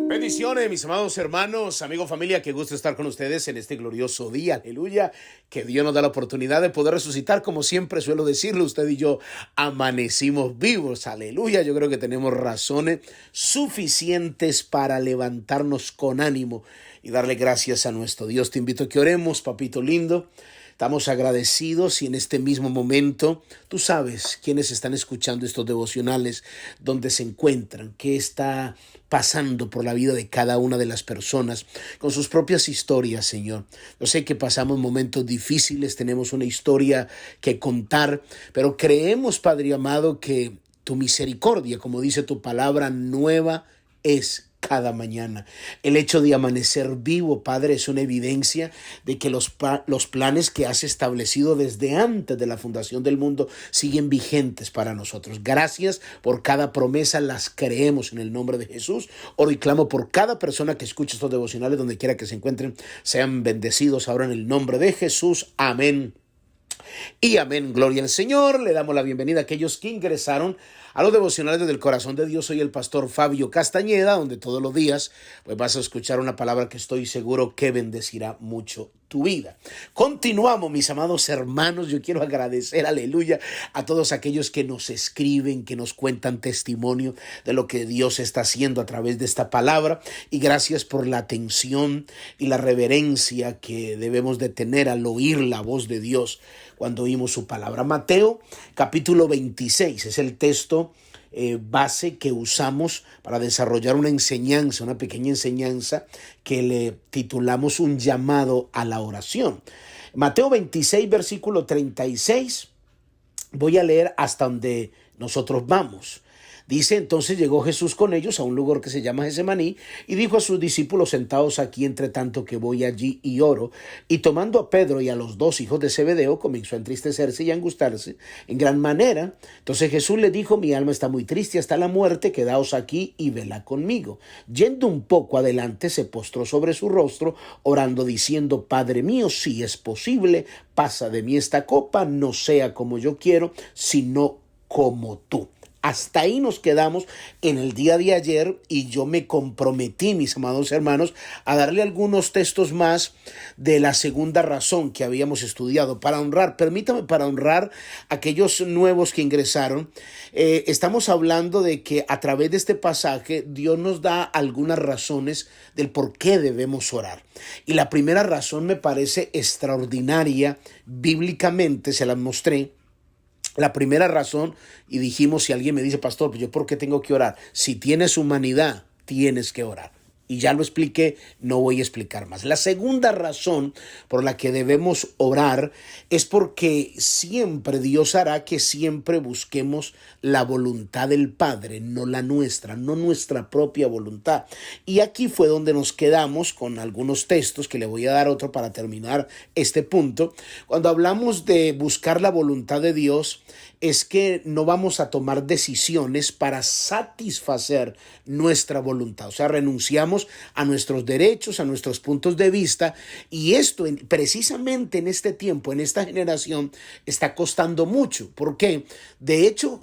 Bendiciones, mis amados hermanos, amigos, familia, qué gusto estar con ustedes en este glorioso día, aleluya, que Dios nos da la oportunidad de poder resucitar, como siempre suelo decirle, usted y yo amanecimos vivos, aleluya. Yo creo que tenemos razones suficientes para levantarnos con ánimo y darle gracias a nuestro Dios. Te invito a que oremos, papito lindo. Estamos agradecidos y en este mismo momento tú sabes quiénes están escuchando estos devocionales, dónde se encuentran, qué está pasando por la vida de cada una de las personas con sus propias historias, Señor. Yo sé que pasamos momentos difíciles, tenemos una historia que contar, pero creemos, Padre amado, que tu misericordia, como dice tu palabra, nueva es cada mañana. El hecho de amanecer vivo, Padre, es una evidencia de que los planes que has establecido desde antes de la fundación del mundo siguen vigentes para nosotros. Gracias por cada promesa, las creemos en el nombre de Jesús. Oro y clamo por cada persona que escuche estos devocionales, donde quiera que se encuentren, sean bendecidos ahora en el nombre de Jesús. Amén. Y amén, gloria al Señor. Le damos la bienvenida a aquellos que ingresaron a los devocionales del corazón de Dios. Soy el pastor Fabio Castañeda, donde todos los días pues vas a escuchar una palabra que estoy seguro que bendecirá mucho tu vida. Continuamos, mis amados hermanos. Yo quiero agradecer, aleluya, a todos aquellos que nos escriben, que nos cuentan testimonio de lo que Dios está haciendo a través de esta palabra, y gracias por la atención y la reverencia que debemos de tener al oír la voz de Dios cuando oímos su palabra. Mateo capítulo 26 es el texto base que usamos para desarrollar una enseñanza, una pequeña enseñanza que le titulamos un llamado a la oración. Mateo 26, versículo 36, voy a leer hasta donde nosotros vamos. Dice: entonces llegó Jesús con ellos a un lugar que se llama Getsemaní, y dijo a sus discípulos: sentaos aquí entre tanto que voy allí y oro. Y tomando a Pedro y a los dos hijos de Zebedeo, comenzó a entristecerse y a angustiarse en gran manera. Entonces Jesús le dijo: mi alma está muy triste hasta la muerte, quedaos aquí y velad conmigo. Yendo un poco adelante, se postró sobre su rostro, orando, diciendo: Padre mío, si es posible, pasa de mí esta copa, no sea como yo quiero, sino como tú. Hasta ahí nos quedamos en el día de ayer, y yo me comprometí, mis amados hermanos, a darle algunos textos más de la segunda razón que habíamos estudiado para honrar. Permítame, para honrar a aquellos nuevos que ingresaron. Estamos hablando de que a través de este pasaje Dios nos da algunas razones del por qué debemos orar. Y la primera razón me parece extraordinaria, bíblicamente se las mostré. La primera razón, y dijimos, si alguien me dice: pastor, pues yo ¿por qué tengo que orar? Si tienes humanidad, tienes que orar. Y ya lo expliqué, no voy a explicar más. La segunda razón por la que debemos orar es porque siempre Dios hará que siempre busquemos la voluntad del Padre, no la nuestra, no nuestra propia voluntad. Y aquí fue donde nos quedamos con algunos textos, que le voy a dar otro para terminar este punto. Cuando hablamos de buscar la voluntad de Dios, es que no vamos a tomar decisiones para satisfacer nuestra voluntad. O sea, renunciamos a nuestros derechos, a nuestros puntos de vista, y esto precisamente en este tiempo, en esta generación, está costando mucho. ¿Por qué? De hecho,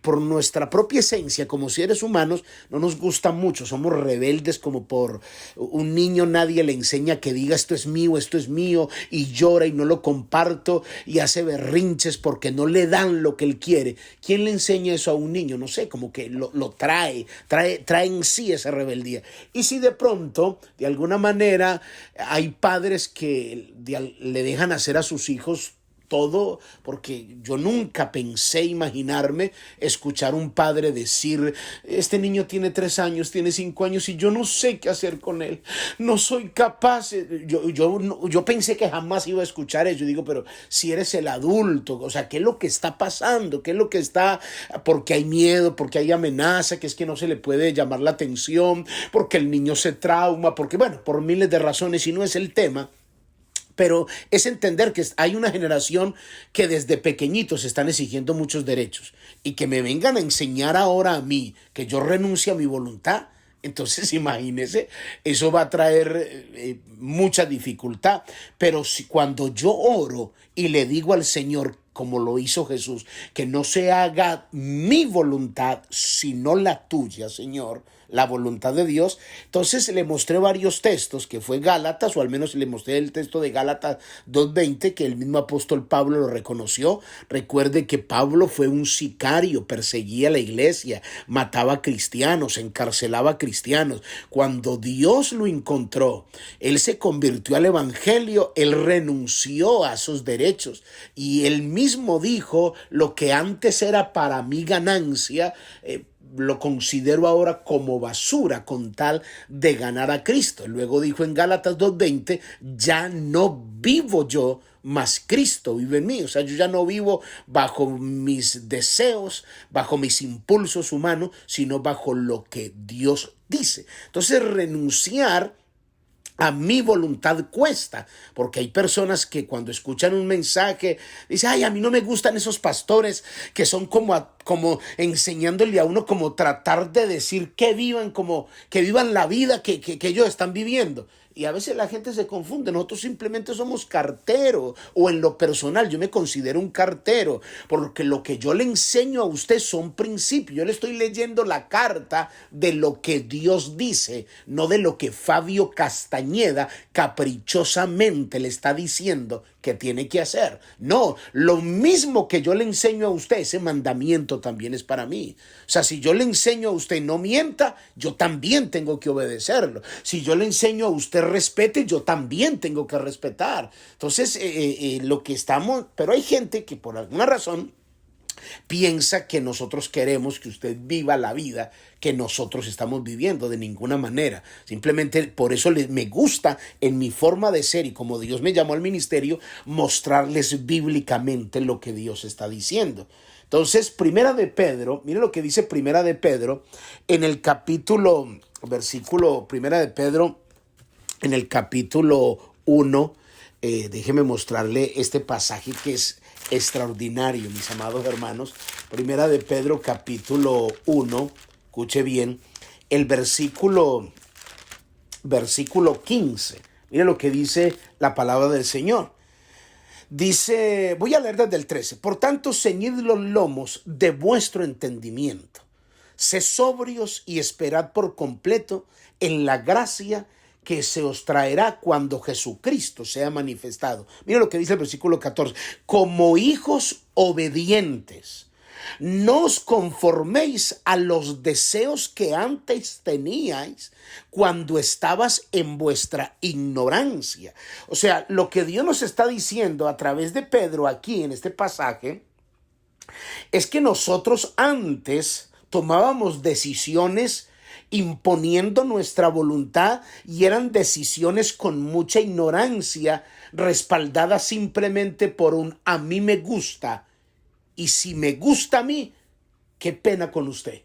por nuestra propia esencia como seres humanos, no nos gusta mucho. Somos rebeldes, como por un niño nadie le enseña que diga: esto es mío, y llora y no lo comparto, y hace berrinches porque no le dan lo que él quiere. ¿Quién le enseña eso a un niño? No sé, como que lo trae en sí esa rebeldía. Y si de pronto, de alguna manera, hay padres que le dejan hacer a sus hijos todo, porque yo nunca pensé imaginarme escuchar un padre decir: este niño tiene 3 años, tiene 5 años y yo no sé qué hacer con él, no soy capaz. Yo pensé que jamás iba a escuchar eso. Yo digo: pero si eres el adulto, o sea, ¿qué es lo que está pasando? ¿Qué es lo que está? Porque hay miedo, porque hay amenaza, que es que no se le puede llamar la atención, porque el niño se trauma, porque bueno, por miles de razones, y no es el tema. Pero es entender que hay una generación que desde pequeñitos están exigiendo muchos derechos, y que me vengan a enseñar ahora a mí que yo renuncie a mi voluntad. Entonces, imagínese, eso va a traer mucha dificultad. Pero cuando yo oro y le digo al Señor: como lo hizo Jesús, que no se haga mi voluntad, sino la tuya, Señor, la voluntad de Dios. Entonces le mostré varios textos, que fue Gálatas, o al menos le mostré el texto de Gálatas 2:20, que el mismo apóstol Pablo lo reconoció. Recuerde que Pablo fue un sicario, perseguía a la iglesia, mataba a cristianos, encarcelaba a cristianos. Cuando Dios lo encontró, él se convirtió al evangelio, él renunció a sus derechos y él mismo dijo: lo que antes era para mi ganancia, lo considero ahora como basura con tal de ganar a Cristo. Luego dijo en Gálatas 2:20, ya no vivo yo, mas Cristo vive en mí. O sea, yo ya no vivo bajo mis deseos, bajo mis impulsos humanos, sino bajo lo que Dios dice. Entonces, renunciar a mi voluntad cuesta, porque hay personas que cuando escuchan un mensaje dicen: ay, a mí no me gustan esos pastores que son como enseñándole a uno como tratar de decir que vivan la vida que ellos están viviendo. Y a veces la gente se confunde. Nosotros simplemente somos carteros, o en lo personal yo me considero un cartero, porque lo que yo le enseño a usted son principios. Yo le estoy leyendo la carta de lo que Dios dice, no de lo que Fabio Castañeda caprichosamente le está diciendo que tiene que hacer. No, lo mismo que yo le enseño a usted, ese mandamiento también es para mí. O sea, si yo le enseño a usted no mienta, yo también tengo que obedecerlo. Si yo le enseño a usted respete, yo también tengo que respetar. Entonces, lo que estamos, pero hay gente que por alguna razón piensa que nosotros queremos que usted viva la vida que nosotros estamos viviendo. De ninguna manera. Simplemente por eso me gusta, en mi forma de ser y como Dios me llamó al ministerio, mostrarles bíblicamente lo que Dios está diciendo. Entonces, Primera de Pedro, mire lo que dice Primera de Pedro en el Primera de Pedro en el capítulo 1. Déjeme mostrarle este pasaje que es extraordinario, mis amados hermanos. Primera de Pedro, capítulo 1, escuche bien, el versículo 15. Mire lo que dice la palabra del Señor. Dice, voy a leer desde el 13. Por tanto, ceñid los lomos de vuestro entendimiento. Sed sobrios y esperad por completo en la gracia que se os traerá cuando Jesucristo sea manifestado. Mira lo que dice el versículo 14. Como hijos obedientes, no os conforméis a los deseos que antes teníais cuando estabas en vuestra ignorancia. O sea, lo que Dios nos está diciendo a través de Pedro aquí en este pasaje es que nosotros antes tomábamos decisiones imponiendo nuestra voluntad y eran decisiones con mucha ignorancia, respaldadas simplemente por un a mí me gusta, y si me gusta a mí, qué pena con usted.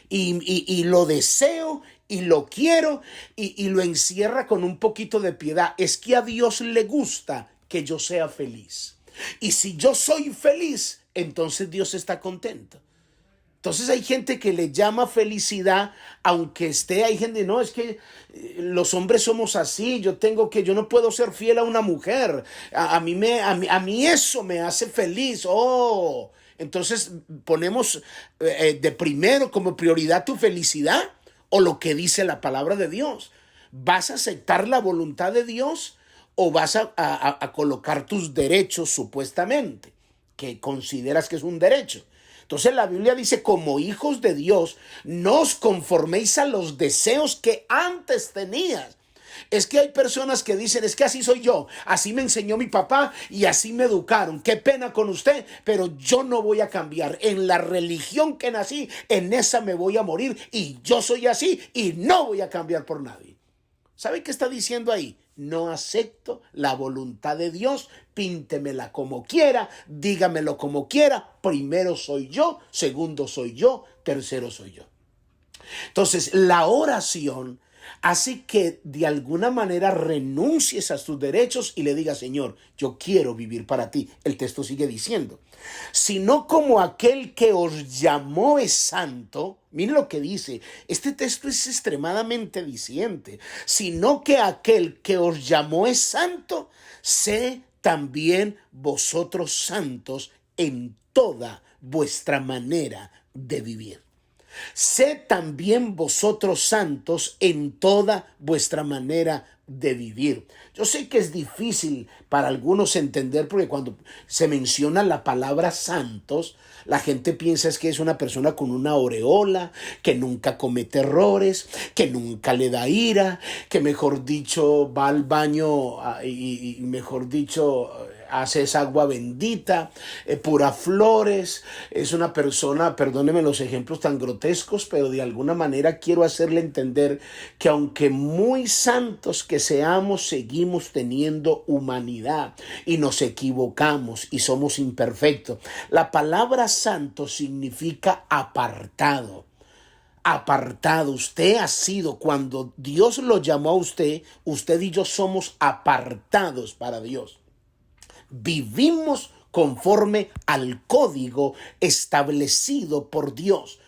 Y lo deseo y lo quiero y lo encierra con un poquito de piedad. Es que a Dios le gusta que yo sea feliz. Y si yo soy feliz, entonces Dios está contento. Entonces hay gente que le llama felicidad, aunque hay gente, no, es que los hombres somos así, yo no puedo ser fiel a una mujer, a mí eso me hace feliz. Entonces ponemos de primero como prioridad tu felicidad o lo que dice la palabra de Dios. ¿Vas a aceptar la voluntad de Dios o vas a colocar tus derechos supuestamente, que consideras que es un derecho? Entonces la Biblia dice, como hijos de Dios, no os conforméis a los deseos que antes tenías. Es que hay personas que dicen, es que así soy yo, así me enseñó mi papá y así me educaron. Qué pena con usted, pero yo no voy a cambiar. En la religión que nací, en esa me voy a morir y yo soy así y no voy a cambiar por nadie. ¿Sabe qué está diciendo ahí? No acepto la voluntad de Dios, píntemela como quiera, dígamelo como quiera, primero soy yo, segundo soy yo, tercero soy yo. Entonces, la oración hace que de alguna manera renuncies a tus derechos y le digas, Señor, yo quiero vivir para ti. El texto sigue diciendo, sino como aquel que os llamó es santo. Mire lo que dice, este texto es extremadamente diciente, sino que aquel que os llamó es santo, sé también vosotros santos en toda vuestra manera de vivir. Sed también vosotros santos en toda vuestra manera de vivir. Yo sé que es difícil para algunos entender, porque cuando se menciona la palabra santos, la gente piensa es que es una persona con una aureola, que nunca comete errores, que nunca le da ira, que mejor dicho va al baño y mejor dicho hace esa agua bendita, pura flores. Es una persona, perdónenme los ejemplos tan grotescos, pero de alguna manera quiero hacerle entender que aunque muy santos que seamos, seguimos teniendo humanidad y nos equivocamos y somos imperfectos. La palabra santo significa apartado. Apartado, usted ha sido, cuando Dios lo llamó a usted, usted y yo somos apartados para Dios. Vivimos conforme al código establecido por Dios.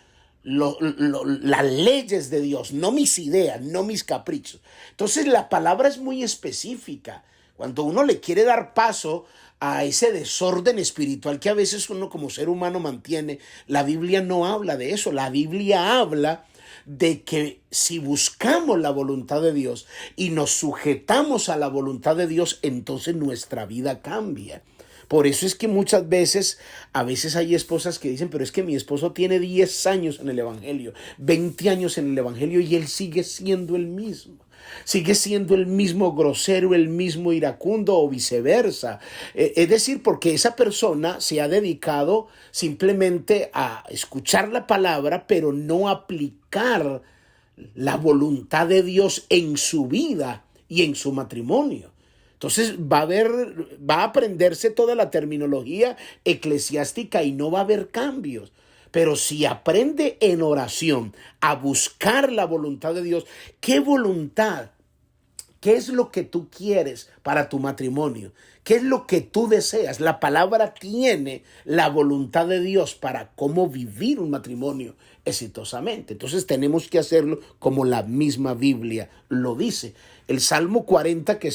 Las leyes de Dios, no mis ideas, no mis caprichos. Entonces la palabra es muy específica. Cuando uno le quiere dar paso a ese desorden espiritual que a veces uno como ser humano mantiene, la Biblia no habla de eso. La Biblia habla de que si buscamos la voluntad de Dios y nos sujetamos a la voluntad de Dios, entonces nuestra vida cambia. Por eso es que muchas veces, a veces hay esposas que dicen, pero es que mi esposo tiene 10 años en el evangelio, 20 años en el evangelio y él sigue siendo el mismo. Sigue siendo el mismo grosero, el mismo iracundo o viceversa. Es decir, porque esa persona se ha dedicado simplemente a escuchar la palabra, pero no aplicar la voluntad de Dios en su vida y en su matrimonio. Entonces va a aprenderse toda la terminología eclesiástica y no va a haber cambios. Pero si aprende en oración a buscar la voluntad de Dios, ¿qué voluntad? ¿Qué es lo que tú quieres para tu matrimonio? ¿Qué es lo que tú deseas? La palabra tiene la voluntad de Dios para cómo vivir un matrimonio exitosamente. Entonces tenemos que hacerlo como la misma Biblia lo dice. El Salmo 40, que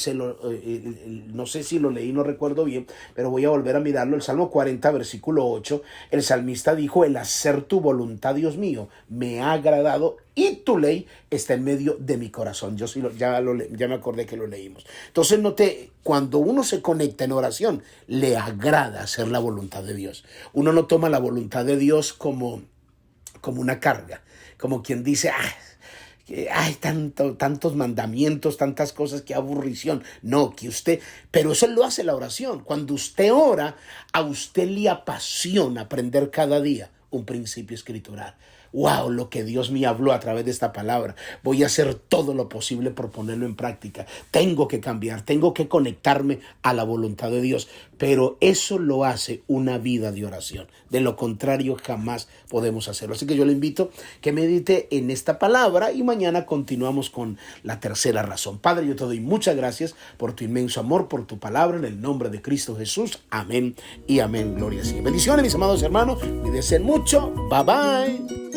no sé si lo leí, no recuerdo bien, pero voy a volver a mirarlo. El Salmo 40, versículo 8, el salmista dijo: el hacer tu voluntad, Dios mío, me ha agradado y tu ley está en medio de mi corazón. Yo sí ya me acordé que lo leímos. Entonces cuando uno se conecta en oración, le agrada hacer la voluntad de Dios. Uno no toma la voluntad de Dios como una carga, como quien dice, hay tantos mandamientos, tantas cosas, que aburrición. No, pero eso lo hace la oración. Cuando usted ora, a usted le apasiona aprender cada día un principio escritural. Wow, lo que Dios me habló a través de esta palabra. Voy a hacer todo lo posible por ponerlo en práctica. Tengo que cambiar, tengo que conectarme a la voluntad de Dios. Pero eso lo hace una vida de oración. De lo contrario, jamás podemos hacerlo. Así que yo le invito que medite en esta palabra y mañana continuamos con la tercera razón. Padre, yo te doy muchas gracias por tu inmenso amor, por tu palabra, en el nombre de Cristo Jesús. Amén y amén. Gloria a Dios. Bendiciones, mis amados hermanos. Me deseen mucho. Bye bye.